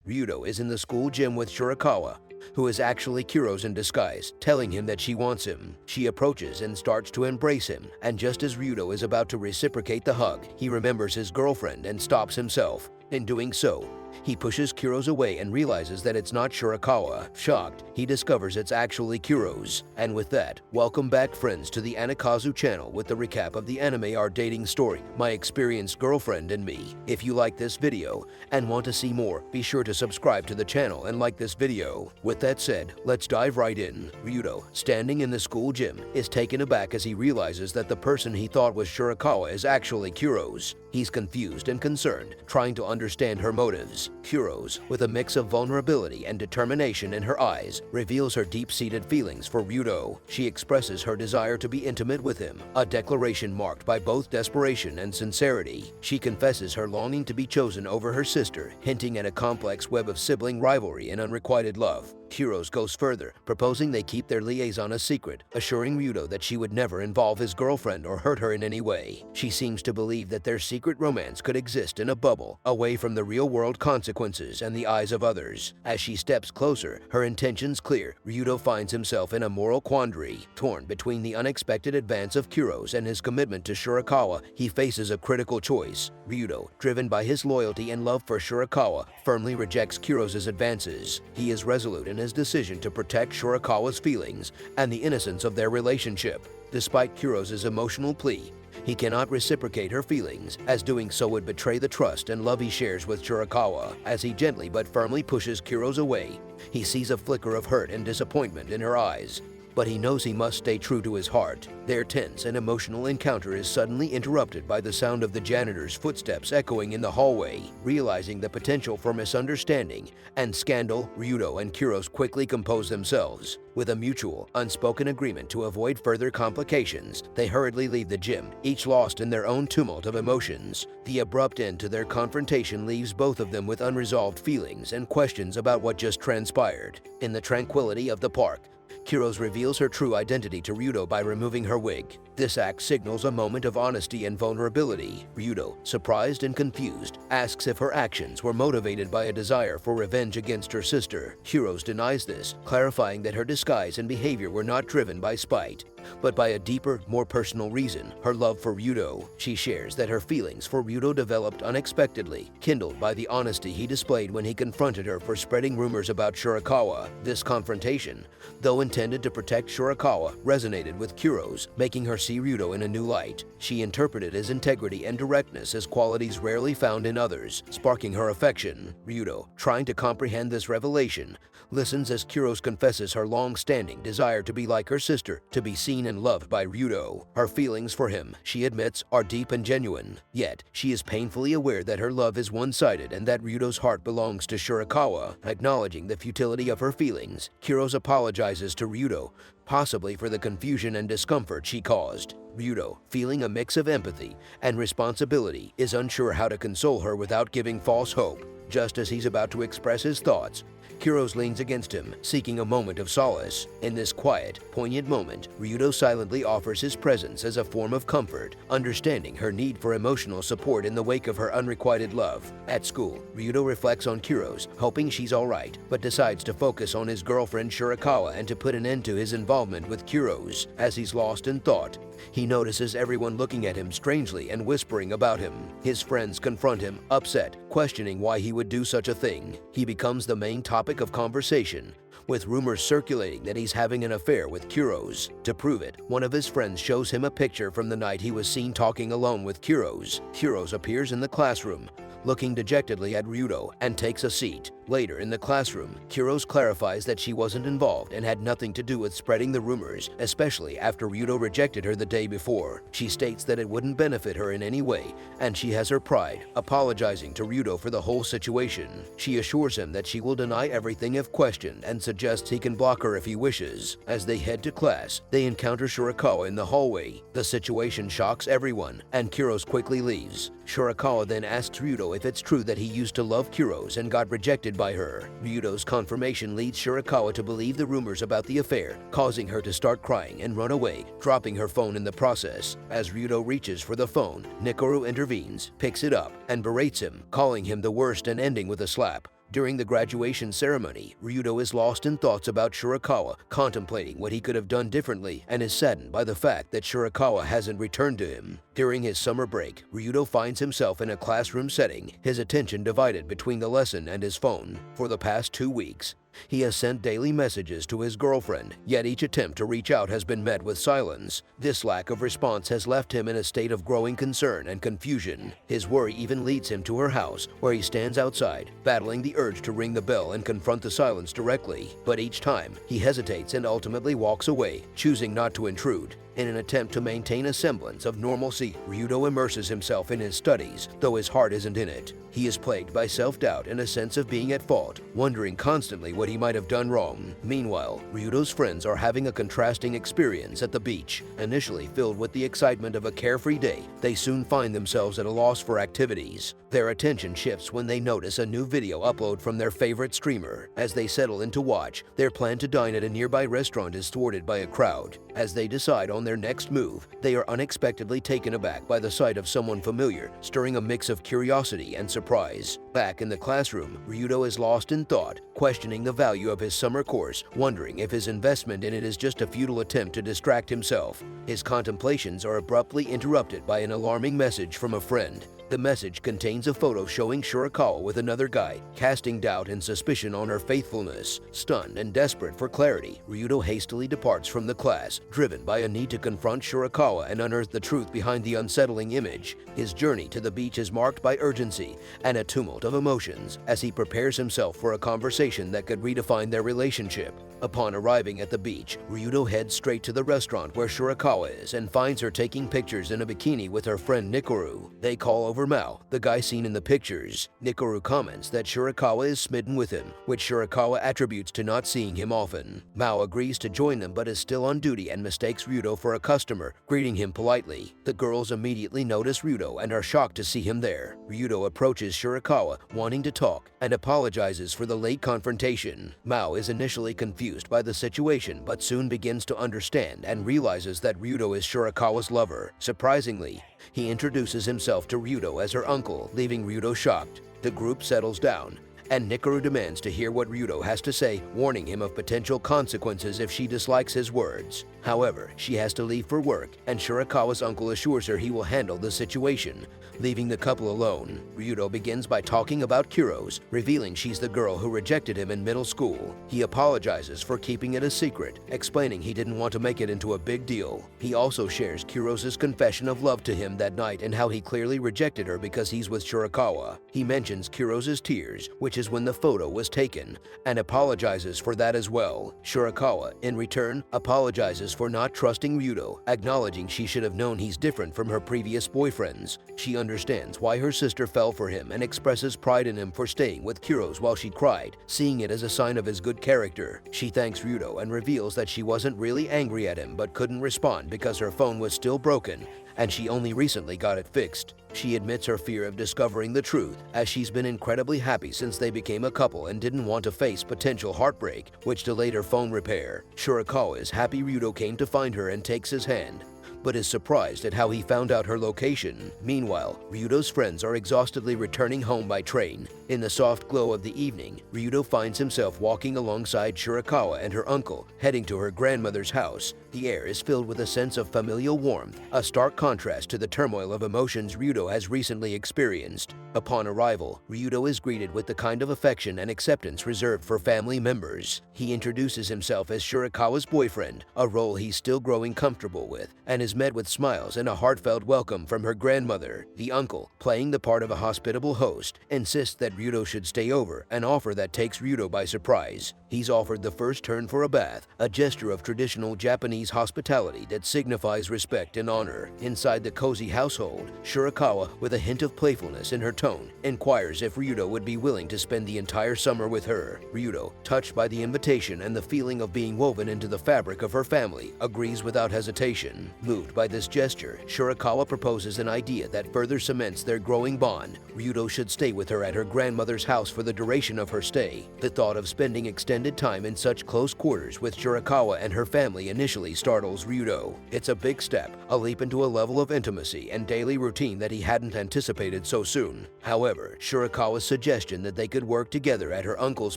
Ryudo is in the school gym with Shirakawa, who is actually Kuro's in disguise, telling him that she wants him. She approaches and starts to embrace him, and just as Ryudo is about to reciprocate the hug, he remembers his girlfriend and stops himself. In doing so, he pushes Kuro's away and realizes that it's not Shirakawa. Shocked, he discovers it's actually Kuro's. And with that, welcome back friends to the Anikazu channel with the recap of the anime Our Dating Story, My Experienced Girlfriend and Me. If you like this video and want to see more, be sure to subscribe to the channel and like this video. With that said, let's dive right in. Ryudo, standing in the school gym, is taken aback as he realizes that the person he thought was Shirakawa is actually Kuro's. He's confused and concerned, trying to understand her motives. Kuro's, with a mix of vulnerability and determination in her eyes, reveals her deep-seated feelings for Ryudo. She expresses her desire to be intimate with him, a declaration marked by both desperation and sincerity. She confesses her longing to be chosen over her sister, hinting at a complex web of sibling rivalry and unrequited love. Kuro's goes further, proposing they keep their liaison a secret, assuring Ryudo that she would never involve his girlfriend or hurt her in any way. She seems to believe that their secret romance could exist in a bubble, away from the real-world consequences and the eyes of others. As she steps closer, her intentions clear, Ryudo finds himself in a moral quandary. Torn between the unexpected advance of Kuro's and his commitment to Shirakawa, he faces a critical choice. Ryudo, driven by his loyalty and love for Shirakawa, firmly rejects Kuro's advances. He is resolute in his decision to protect Shirakawa's feelings and the innocence of their relationship. Despite Kuro's emotional plea, he cannot reciprocate her feelings, as doing so would betray the trust and love he shares with Shirakawa. As he gently but firmly pushes Kuro's away, he sees a flicker of hurt and disappointment in her eyes. But he knows he must stay true to his heart. Their tense and emotional encounter is suddenly interrupted by the sound of the janitor's footsteps echoing in the hallway. Realizing the potential for misunderstanding and scandal, Ryudo and Kuro's quickly compose themselves. With a mutual, unspoken agreement to avoid further complications, they hurriedly leave the gym, each lost in their own tumult of emotions. The abrupt end to their confrontation leaves both of them with unresolved feelings and questions about what just transpired. In the tranquility of the park, Kuro's reveals her true identity to Ryudo by removing her wig. This act signals a moment of honesty and vulnerability. Ryudo, surprised and confused, asks if her actions were motivated by a desire for revenge against her sister. Kuro's denies this, clarifying that her disguise and behavior were not driven by spite, but by a deeper, more personal reason, her love for Ryudo. She shares that her feelings for Ryudo developed unexpectedly, kindled by the honesty he displayed when he confronted her for spreading rumors about Shirakawa. This confrontation, though intended to protect Shirakawa, resonated with Kuro's, making her see Ryudo in a new light. She interpreted his integrity and directness as qualities rarely found in others, sparking her affection. Ryudo, trying to comprehend this revelation, listens as Kuro's confesses her long-standing desire to be like her sister, to be seen and loved by Ryudo. Her feelings for him, she admits, are deep and genuine. Yet, she is painfully aware that her love is one-sided and that Ryudo's heart belongs to Shirakawa. Acknowledging the futility of her feelings, Kuro's apologizes to Ryudo, possibly for the confusion and discomfort she caused. Ryudo, feeling a mix of empathy and responsibility, is unsure how to console her without giving false hope. Just as he's about to express his thoughts, Kuro's leans against him, seeking a moment of solace. In this quiet, poignant moment, Ryudo silently offers his presence as a form of comfort, understanding her need for emotional support in the wake of her unrequited love. At school, Ryudo reflects on Kuro's, hoping she's alright, but decides to focus on his girlfriend Shirakawa and to put an end to his involvement with Kuro's. As he's lost in thought, he notices everyone looking at him strangely and whispering about him. His friends confront him, upset, questioning why he would do such a thing. He becomes the main topic of conversation, with rumors circulating that he's having an affair with Kuro's. To prove it, one of his friends shows him a picture from the night he was seen talking alone with Kuro's. Kuro's appears in the classroom, looking dejectedly at Ryudo, and takes a seat. Later in the classroom, Kuro's clarifies that she wasn't involved and had nothing to do with spreading the rumors, especially after Ryudo rejected her the day before. She states that it wouldn't benefit her in any way, and she has her pride, apologizing to Ryudo for the whole situation. She assures him that she will deny everything if questioned and suggests he can block her if he wishes. As they head to class, they encounter Shirakawa in the hallway. The situation shocks everyone, and Kuro's quickly leaves. Shirakawa then asks Ryudo if it's true that he used to love Kuro's and got rejected by her. Ryudo's confirmation leads Shirakawa to believe the rumors about the affair, causing her to start crying and run away, dropping her phone in the process. As Ryudo reaches for the phone, Nikoru intervenes, picks it up, and berates him, calling him the worst and ending with a slap. During the graduation ceremony, Ryudo is lost in thoughts about Shirakawa, contemplating what he could have done differently, and is saddened by the fact that Shirakawa hasn't returned to him. During his summer break, Ryudo finds himself in a classroom setting, his attention divided between the lesson and his phone. For the past 2 weeks, he has sent daily messages to his girlfriend, yet each attempt to reach out has been met with silence. This lack of response has left him in a state of growing concern and confusion. His worry even leads him to her house, where he stands outside, battling the urge to ring the bell and confront the silence directly. But each time, he hesitates and ultimately walks away, choosing not to intrude. In an attempt to maintain a semblance of normalcy, Ryudo immerses himself in his studies, though his heart isn't in it. He is plagued by self-doubt and a sense of being at fault, wondering constantly what he might have done wrong. Meanwhile, Ryudo's friends are having a contrasting experience at the beach. Initially filled with the excitement of a carefree day, they soon find themselves at a loss for activities. Their attention shifts when they notice a new video upload from their favorite streamer. As they settle in to watch, their plan to dine at a nearby restaurant is thwarted by a crowd. As they decide on their next move, they are unexpectedly taken aback by the sight of someone familiar, stirring a mix of curiosity and surprise. Back in the classroom, Ryudo is lost in thought, questioning the value of his summer course, wondering if his investment in it is just a futile attempt to distract himself. His contemplations are abruptly interrupted by an alarming message from a friend. The message contains a photo showing Shirakawa with another guy, casting doubt and suspicion on her faithfulness. Stunned and desperate for clarity, Ryudo hastily departs from the class, driven by a need to confront Shirakawa and unearth the truth behind the unsettling image. His journey to the beach is marked by urgency and a tumult of emotions as he prepares himself for a conversation that could redefine their relationship. Upon arriving at the beach, Ryudo heads straight to the restaurant where Shirakawa is and finds her taking pictures in a bikini with her friend Nikoru. They call over Mao, the guy seen in the pictures. Nikoru comments that Shirakawa is smitten with him, which Shirakawa attributes to not seeing him often. Mao agrees to join them but is still on duty and mistakes Ryudo for a customer, greeting him politely. The girls immediately notice Ryudo and are shocked to see him there. Ryudo approaches Shirakawa, wanting to talk, and apologizes for the late confrontation. Mao is initially confused by the situation but soon begins to understand and realizes that Ryudo is Shirakawa's lover. Surprisingly, he introduces himself to Ryudo as her uncle, leaving Ryudo shocked. The group settles down, and Nikoru demands to hear what Ryudo has to say, warning him of potential consequences if she dislikes his words. However, she has to leave for work, and Shirakawa's uncle assures her he will handle the situation, leaving the couple alone. Ryudo begins by talking about Kuros, revealing she's the girl who rejected him in middle school. He apologizes for keeping it a secret, explaining he didn't want to make it into a big deal. He also shares Kuros' confession of love to him that night and how he clearly rejected her because he's with Shirakawa. He mentions Kuros' tears, which is when the photo was taken, and apologizes for that as well. Shirakawa, in return, apologizes for not trusting Ryudo, acknowledging she should have known he's different from her previous boyfriends. She understands why her sister fell for him and expresses pride in him for staying with Kuros while she cried, seeing it as a sign of his good character. She thanks Ryudo and reveals that she wasn't really angry at him but couldn't respond because her phone was still broken and she only recently got it fixed. She admits her fear of discovering the truth, as she's been incredibly happy since they became a couple and didn't want to face potential heartbreak, which delayed her phone repair. Shirakawa is happy Ryudo came to find her and takes his hand, but is surprised at how he found out her location. Meanwhile, Ryudo's friends are exhaustedly returning home by train. In the soft glow of the evening, Ryudo finds himself walking alongside Shirakawa and her uncle, heading to her grandmother's house. The air is filled with a sense of familial warmth, a stark contrast to the turmoil of emotions Ryudo has recently experienced. Upon arrival, Ryudo is greeted with the kind of affection and acceptance reserved for family members. He introduces himself as Shirakawa's boyfriend, a role he's still growing comfortable with, and is met with smiles and a heartfelt welcome from her grandmother. The uncle, playing the part of a hospitable host, insists that Ryudo should stay over, an offer that takes Ryudo by surprise. He's offered the first turn for a bath, a gesture of traditional Japanese hospitality that signifies respect and honor. Inside the cozy household, Shirakawa, with a hint of playfulness in her tone, inquires if Ryudo would be willing to spend the entire summer with her. Ryudo, touched by the invitation and the feeling of being woven into the fabric of her family, agrees without hesitation. Moved Moved by this gesture, Shirakawa proposes an idea that further cements their growing bond. Ryudo should stay with her at her grandmother's house for the duration of her stay. The thought of spending extended time in such close quarters with Shirakawa and her family initially startles Ryudo. It's a big step, a leap into a level of intimacy and daily routine that he hadn't anticipated so soon. However, Shirakawa's suggestion that they could work together at her uncle's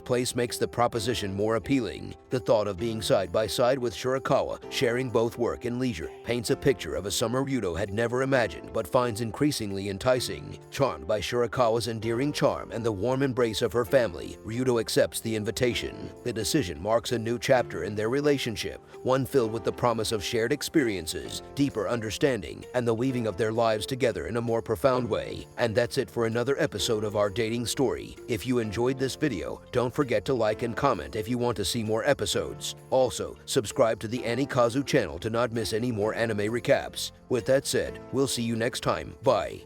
place makes the proposition more appealing. The thought of being side by side with Shirakawa, sharing both work and leisure, paints a picture of a summer Ryudo had never imagined but finds increasingly enticing. Charmed by Shirakawa's endearing charm and the warm embrace of her family, Ryudo accepts the invitation. The decision marks a new chapter in their relationship, one filled with the promise of shared experiences, deeper understanding, and the weaving of their lives together in a more profound way. And that's it for another episode of our dating story. If you enjoyed this video, don't forget to like and comment if you want to see more episodes. Also, subscribe to the Anikazu channel to not miss any more anime recaps. With that said, we'll see you next time. Bye.